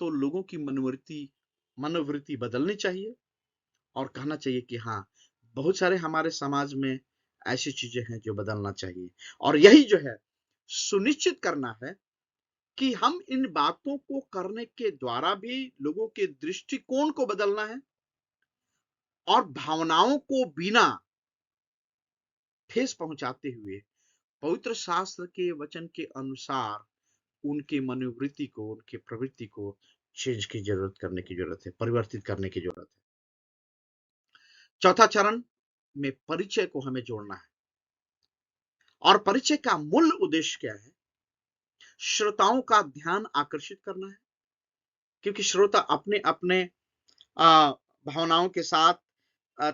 तो लोगों की मनोवृत्ति बदलनी चाहिए और कहना चाहिए कि हाँ, बहुत सारे हमारे समाज में ऐसी चीजें हैं जो बदलना चाहिए। और यही जो है सुनिश्चित करना है कि हम इन बातों को करने के द्वारा भी लोगों के दृष्टिकोण को बदलना है और भावनाओं को बिना ठेस पहुंचाते हुए पवित्र शास्त्र के वचन के अनुसार उनकी मनोवृत्ति को, उनकी प्रवृत्ति को चेंज की जरूरत करने की जरूरत है, परिवर्तित करने की जरूरत है। चौथा चरण में परिचय को हमें जोड़ना है और परिचय का मूल उद्देश्य क्या है? श्रोताओं का ध्यान आकर्षित करना है, क्योंकि श्रोता अपने अपने भावनाओं के साथ,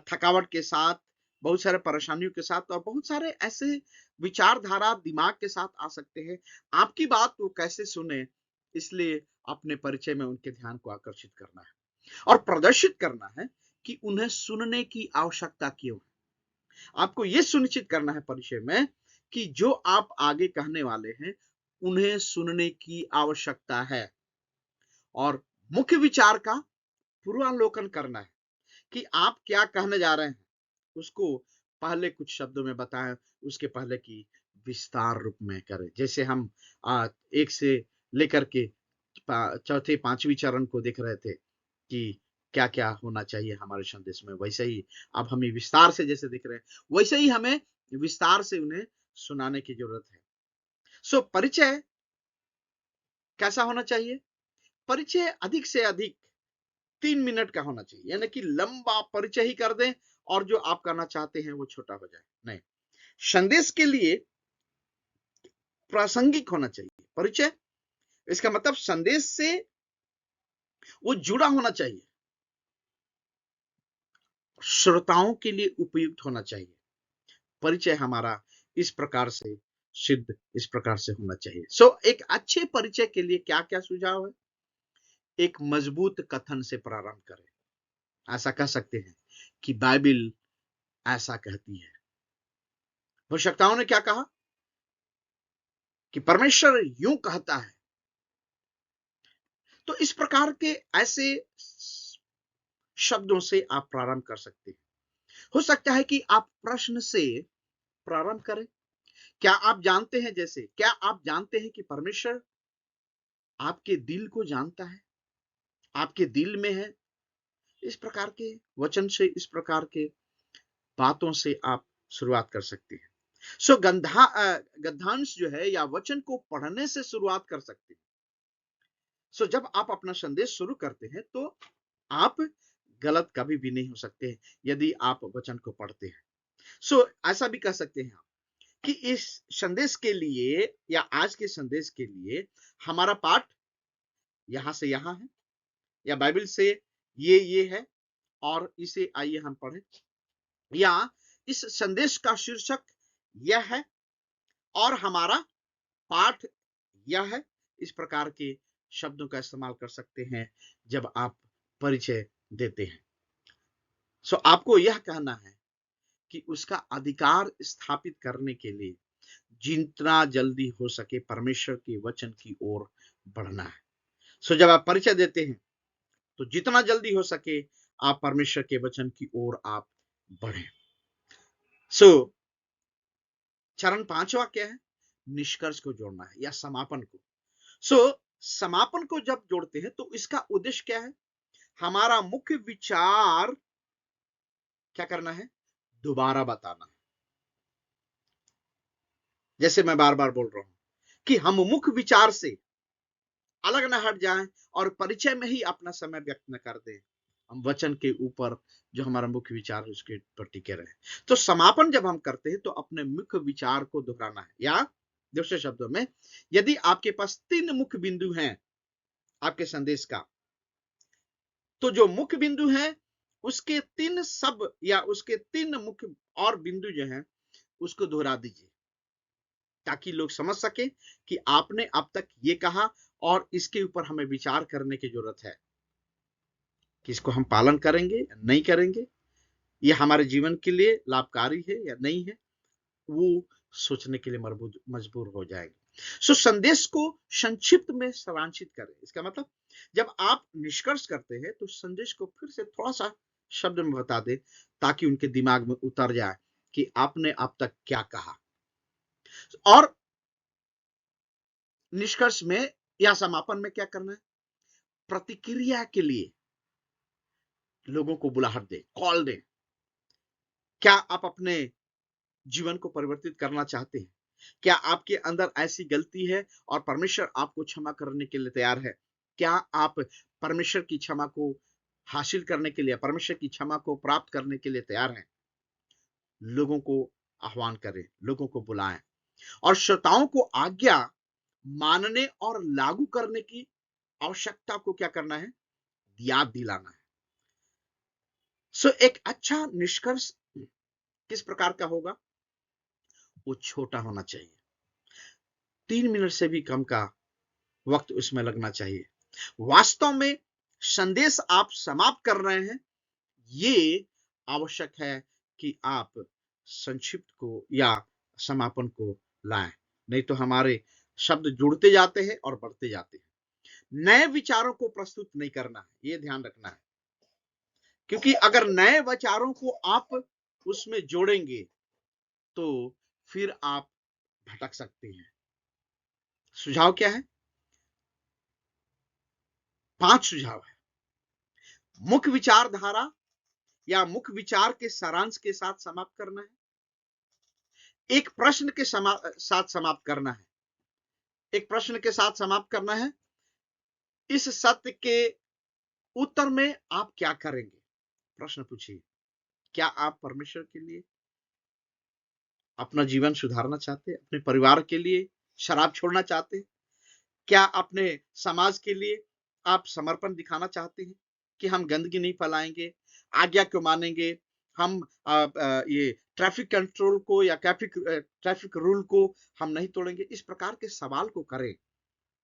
थकावट के साथ, बहुत सारे परेशानियों के साथ और बहुत सारे ऐसे विचारधारा दिमाग के साथ आ सकते हैं। आपकी बात वो कैसे सुने, इसलिए अपने परिचय में उनके ध्यान को आकर्षित करना है और प्रदर्शित करना है कि उन्हें सुनने की आवश्यकता क्यों है। आपको यह सुनिश्चित करना है परिचय में कि जो आप आगे कहने वाले हैं उन्हें सुनने की आवश्यकता है और मुख्य विचार का पूर्वावलोकन करना है कि आप क्या कहने जा रहे हैं, उसको पहले कुछ शब्दों में बताएं, उसके पहले की विस्तार रूप में करें। जैसे हम एक से लेकर के चौथे पांचवी चरण को देख रहे थे कि क्या क्या होना चाहिए हमारे संदेश में, वैसे ही अब हमें विस्तार से जैसे देख रहे हैं वैसे ही हमें विस्तार से उन्हें सुनाने की जरूरत है। सो परिचय कैसा होना चाहिए? परिचय अधिक से अधिक 3 मिनट का होना चाहिए, यानी कि लंबा परिचय ही कर दें और जो आप करना चाहते हैं वो छोटा हो जाए। नहीं, संदेश के लिए प्रासंगिक होना चाहिए परिचय। इसका मतलब संदेश से वो जुड़ा होना चाहिए, श्रोताओं के लिए उपयुक्त होना चाहिए। परिचय हमारा इस प्रकार से सिद्ध, इस प्रकार से होना चाहिए। एक अच्छे परिचय के लिए क्या क्या सुझाव है? एक मजबूत कथन से प्रारंभ करें। ऐसा कह सकते हैं कि बाइबल ऐसा कहती है। भविष्यवक्ताओं ने क्या कहा कि परमेश्वर यूं कहता है। तो इस प्रकार के ऐसे शब्दों से आप प्रारंभ कर सकते हैं। हो सकता है कि आप प्रश्न से प्रारंभ करें। क्या आप जानते हैं, जैसे क्या आप जानते हैं कि परमेश्वर आपके दिल को जानता है, आपके दिल में है? इस प्रकार के वचन से, इस प्रकार के बातों से आप शुरुआत कर सकते हैं। गद्यांश जो है या वचन को पढ़ने से शुरुआत कर सकते हैं। जब आप अपना संदेश शुरू करते हैं तो आप गलत कभी भी नहीं हो सकते हैं यदि आप वचन को पढ़ते हैं। सो ऐसा भी कह सकते हैं कि इस संदेश के लिए या आज के संदेश के लिए हमारा पाठ यहां से यहां है या बाइबल से ये है और इसे आइए हम पढ़ें, या इस संदेश का शीर्षक यह है और हमारा पाठ यह है। इस प्रकार के शब्दों का इस्तेमाल कर सकते हैं जब आप परिचय देते हैं। सो आपको यह कहना है कि उसका अधिकार स्थापित करने के लिए जितना जल्दी हो सके परमेश्वर के वचन की ओर बढ़ना है। सो जब आप परिचय देते हैं तो जितना जल्दी हो सके आप परमेश्वर के वचन की ओर आप बढ़ें। सो चरण 5वां क्या है? निष्कर्ष को जोड़ना है या समापन को। सो समापन को जब जोड़ते हैं तो इसका उद्देश्य क्या है? हमारा मुख्य विचार क्या करना है? दोबारा बताना है। जैसे मैं बार बार बोल रहा हूं कि हम मुख्य विचार से अलग न हट जाएं और परिचय में ही अपना समय व्यक्त न कर दें। हम वचन के ऊपर जो हमारा मुख्य विचार है उसके पर टिके रहे। तो समापन जब हम करते हैं तो अपने मुख्य विचार को दोहराना है, या दूसरे शब्दों में यदि आपके पास 3 मुख्य बिंदु हैं आपके संदेश का, तो जो मुख्य बिंदु है उसके 3 सब या उसके 3 मुख्य और बिंदु जो हैं उसको दोहरा दीजिए ताकि लोग समझ सके कि आपने अब तक ये कहा और इसके ऊपर हमें विचार करने की जरूरत है कि इसको हम पालन करेंगे या नहीं करेंगे, ये हमारे जीवन के लिए लाभकारी है या नहीं है, वो सोचने के लिए मजबूर हो जाएंगे। सो संदेश को संक्षिप्त में सारांशित करें। इसका मतलब जब आप निष्कर्ष करते हैं तो संदेश को फिर से थोड़ा सा शब्द में बता दें ताकि उनके दिमाग में उतर जाए कि आपने अब तक क्या कहा। और निष्कर्ष में या समापन में क्या करना है? प्रतिक्रिया के लिए लोगों को बुलाहट दें, कॉल दें। क्या आप अपने जीवन को परिवर्तित करना चाहते हैं? क्या आपके अंदर ऐसी गलती है और परमेश्वर आपको क्षमा करने के लिए तैयार है? क्या आप परमेश्वर की क्षमा को हासिल करने के लिए, परमेश्वर की क्षमा को प्राप्त करने के लिए तैयार हैं? लोगों को आह्वान करें, लोगों को बुलाएं और श्रोताओं को आज्ञा मानने और लागू करने की आवश्यकता को क्या करना है? याद दिलाना है। सो एक अच्छा निष्कर्ष किस प्रकार का होगा? वो छोटा होना चाहिए। 3 मिनट से भी कम का वक्त उसमें लगना चाहिए। वास्तव में संदेश आप समाप्त कर रहे हैं, ये आवश्यक है कि आप संक्षिप्त को या समापन को लाएं, नहीं तो हमारे शब्द जुड़ते जाते हैं और बढ़ते जाते हैं। नए विचारों को प्रस्तुत नहीं करना है, ये ध्यान रखना है, क्योंकि अगर नए विचारों को आप उसमें जोड़ेंगे तो फिर आप भटक सकते हैं। सुझाव क्या है? 5 सुझाव है। मुख्य विचारधारा या मुख्य विचार के सारांश के साथ समाप्त करना है। एक प्रश्न के साथ समाप्त करना है। एक प्रश्न के साथ समाप्त करना है, इस सत्य के उत्तर में आप क्या करेंगे? प्रश्न पूछिए। क्या आप परमेश्वर के लिए अपना जीवन सुधारना चाहते हैं? अपने परिवार के लिए शराब छोड़ना चाहते हैं? क्या अपने समाज के लिए आप समर्पण दिखाना चाहते हैं कि हम गंदगी नहीं फैलाएंगे, आज्ञा को मानेंगे, हम ये ट्रैफिक कंट्रोल को या ट्रैफिक रूल को हम नहीं तोड़ेंगे? इस प्रकार के सवाल को करें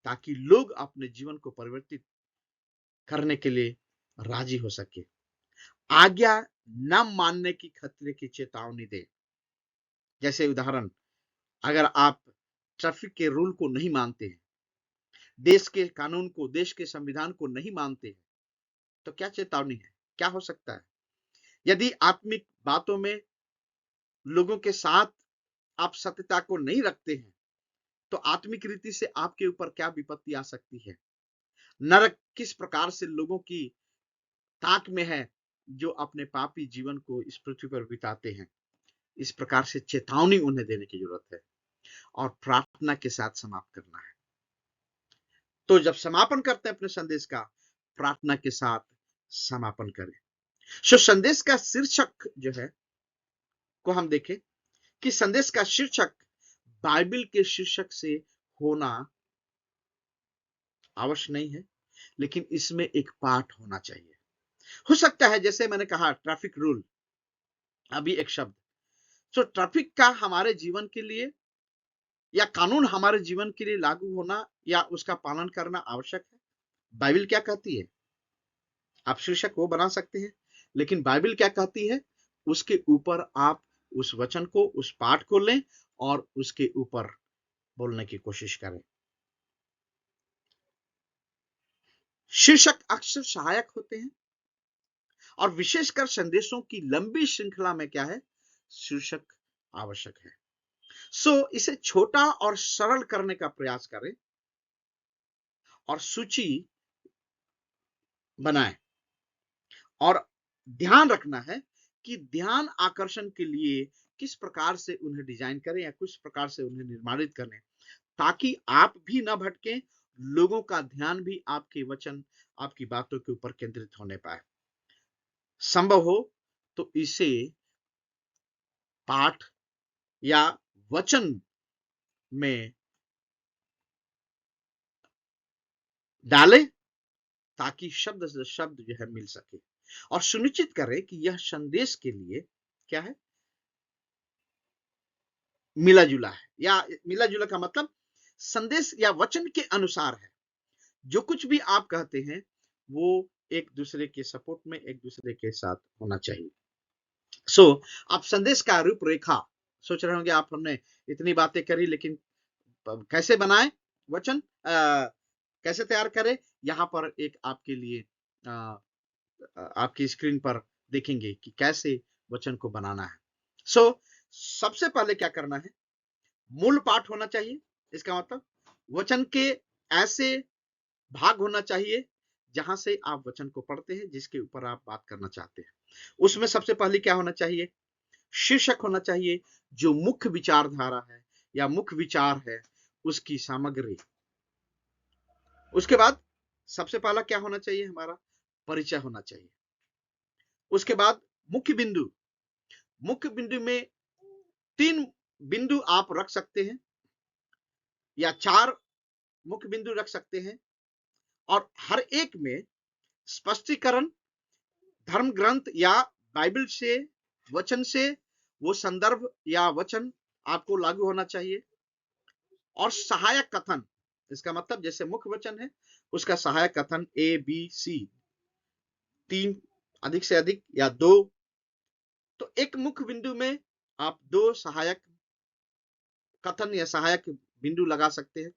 ताकि लोग अपने जीवन को परिवर्तित करने के लिए राजी हो सके। आज्ञा न मानने की खतरे की चेतावनी दे। जैसे उदाहरण, अगर आप ट्रैफिक के रूल को नहीं मानते हैं, देश के कानून को, देश के संविधान को नहीं मानते हैं, तो क्या चेतावनी है? क्या हो सकता है? यदि आत्मिक बातों में लोगों के साथ आप सत्यता को नहीं रखते हैं तो आत्मिक रीति से आपके ऊपर क्या विपत्ति आ सकती है? नरक किस प्रकार से लोगों की ताक में है जो अपने पापी जीवन को इस पृथ्वी पर बिताते हैं? इस प्रकार से चेतावनी उन्हें देने की जरूरत है और प्रार्थना के साथ समाप्त करना है। तो जब समापन करते हैं अपने संदेश का, प्रार्थना के साथ समापन करें। सो संदेश का शीर्षक जो है को हम देखें कि संदेश का शीर्षक बाइबल के शीर्षक से होना आवश्यक नहीं है, लेकिन इसमें एक पाठ होना चाहिए। हो सकता है जैसे मैंने कहा ट्रैफिक रूल, अभी एक शब्द, तो ट्रैफिक का हमारे जीवन के लिए या कानून हमारे जीवन के लिए लागू होना या उसका पालन करना आवश्यक है। बाइबल क्या कहती है? आप शीर्षक वो बना सकते हैं, लेकिन बाइबल क्या कहती है उसके ऊपर आप उस वचन को, उस पाठ को लें और उसके ऊपर बोलने की कोशिश करें। शीर्षक अक्सर सहायक होते हैं और विशेषकर संदेशों की लंबी श्रृंखला में क्या है, शीर्षक आवश्यक है। इसे छोटा और सरल करने का प्रयास करें और सूची बनाएं, और ध्यान रखना है कि ध्यान आकर्षण के लिए किस प्रकार से उन्हें डिजाइन करें या किस प्रकार से उन्हें निर्माणित करें, ताकि आप भी न भटकें, लोगों का ध्यान भी आपके वचन, आपकी बातों के ऊपर केंद्रित होने पाए। संभव हो तो इसे पाठ या वचन में डालें ताकि शब्द से शब्द जो है मिल सके, और सुनिश्चित करें कि यह संदेश के लिए क्या है, मिला जुला है, या मिला जुला का मतलब संदेश या वचन के अनुसार है। जो कुछ भी आप कहते हैं वो एक दूसरे के सपोर्ट में, एक दूसरे के साथ होना चाहिए। आप संदेश का रूपरेखा सोच रहे होंगे आप, हमने इतनी बातें करी लेकिन कैसे बनाए वचन, कैसे तैयार करें? यहाँ पर एक आपके लिए आपकी स्क्रीन पर देखेंगे कि कैसे वचन को बनाना है। सबसे पहले क्या करना है, मूल पाठ होना चाहिए। इसका मतलब वचन के ऐसे भाग होना चाहिए जहां से आप वचन को पढ़ते हैं, जिसके ऊपर आप बात करना चाहते हैं। उसमें सबसे पहले क्या होना चाहिए, शीर्षक होना चाहिए, जो मुख्य विचारधारा है या मुख्य विचार है उसकी सामग्री। उसके बाद सबसे पहला क्या होना चाहिए, हमारा परिचय होना चाहिए। उसके बाद मुख्य बिंदु, मुख्य बिंदु में 3 बिंदु आप रख सकते हैं या 4 मुख्य बिंदु रख सकते हैं, और हर एक में स्पष्टीकरण, धर्म ग्रंथ या बाइबल से, वचन से वो संदर्भ या वचन आपको लागू होना चाहिए, और सहायक कथन। इसका मतलब जैसे मुख्य वचन है उसका सहायक कथन ABC, 3 अधिक से अधिक या 2। तो एक मुख्य बिंदु में आप 2 सहायक कथन या सहायक बिंदु लगा सकते हैं।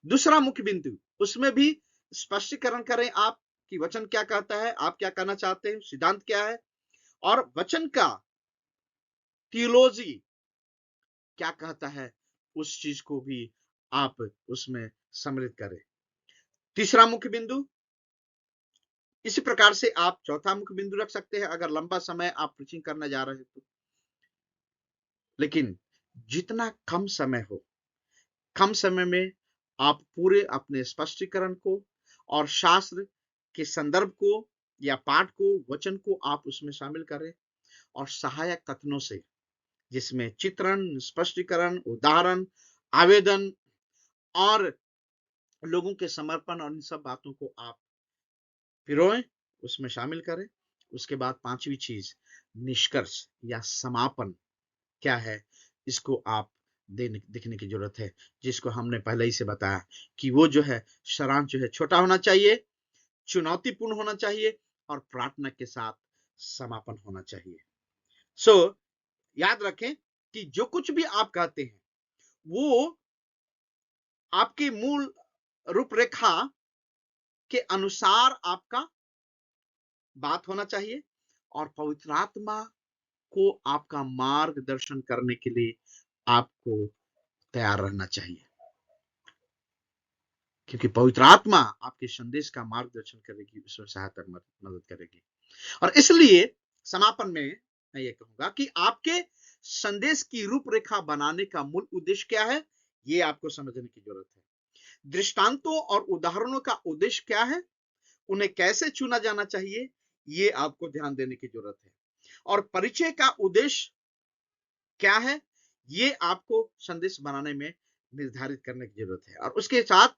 दूसरा मुख्य बिंदु, उसमें भी स्पष्टीकरण करें आप कि वचन क्या कहता है, आप क्या कहना चाहते हैं, सिद्धांत क्या है, और वचन का थियोलॉजी क्या कहता है, उस चीज को भी आप उसमें सम्मिलित करें। तीसरा मुख्य बिंदु, इसी प्रकार से आप चौथा मुख्य बिंदु रख सकते हैं अगर लंबा समय आप प्रीचिंग करने जा रहे हैं तो। लेकिन जितना कम समय हो, कम समय में आप पूरे अपने स्पष्टीकरण को और शास्त्र के संदर्भ को या पाठ को, वचन को आप उसमें शामिल करें, और सहायक कथनों से, जिसमें चित्रण, स्पष्टीकरण, उदाहरण, आवेदन और लोगों के समर्पण और इन सब बातों को आप पिरोएं, उसमें शामिल करें। उसके बाद 5वीं चीज, निष्कर्ष या समापन क्या है, इसको आप दिखने की जरूरत है, जिसको हमने पहले ही से बताया कि वो जो है सारांश जो है छोटा होना चाहिए, चुनौतीपूर्ण होना चाहिए और प्रार्थना के साथ समापन होना चाहिए। याद रखें कि जो कुछ भी आप कहते हैं वो आपकी मूल रूपरेखा के अनुसार आपका बात होना चाहिए, और पवित्र आत्मा को आपका मार्गदर्शन करने के लिए आपको तैयार रहना चाहिए, क्योंकि पवित्र आत्मा आपके संदेश का मार्गदर्शन करेगी, उसमें सहायता मदद करेगी। और इसलिए समापन में मैं ये कहूंगा कि आपके संदेश की रूपरेखा बनाने का मूल उद्देश्य क्या है, ये आपको समझने की जरूरत है। दृष्टांतों और उदाहरणों का उद्देश्य क्या है, उन्हें कैसे चुना जाना चाहिए, ये आपको ध्यान देने की जरूरत है। और परिचय का उद्देश्य क्या है, ये आपको संदेश बनाने में निर्धारित करने की जरूरत है। और उसके साथ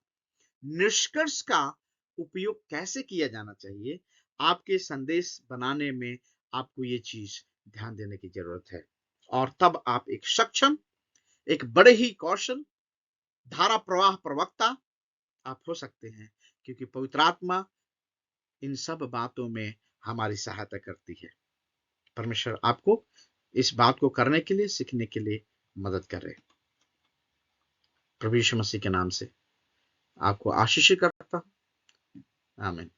निष्कर्ष का उपयोग कैसे किया जाना चाहिए, आपके संदेश बनाने में आपको ये चीज ध्यान देने की जरूरत है। और तब आप एक सक्षम, एक बड़े ही कौशल धारा प्रवाह प्रवक्ता आप हो सकते हैं, क्योंकि पवित्र आत्मा इन सब बातों में हमारी सहायता करती है। परमेश्वर आपको इस बात को करने के लिए, सीखने के लिए मदद करे। प्रभु यीशु मसीह के नाम से आपको आशीष करता हूं। आमीन।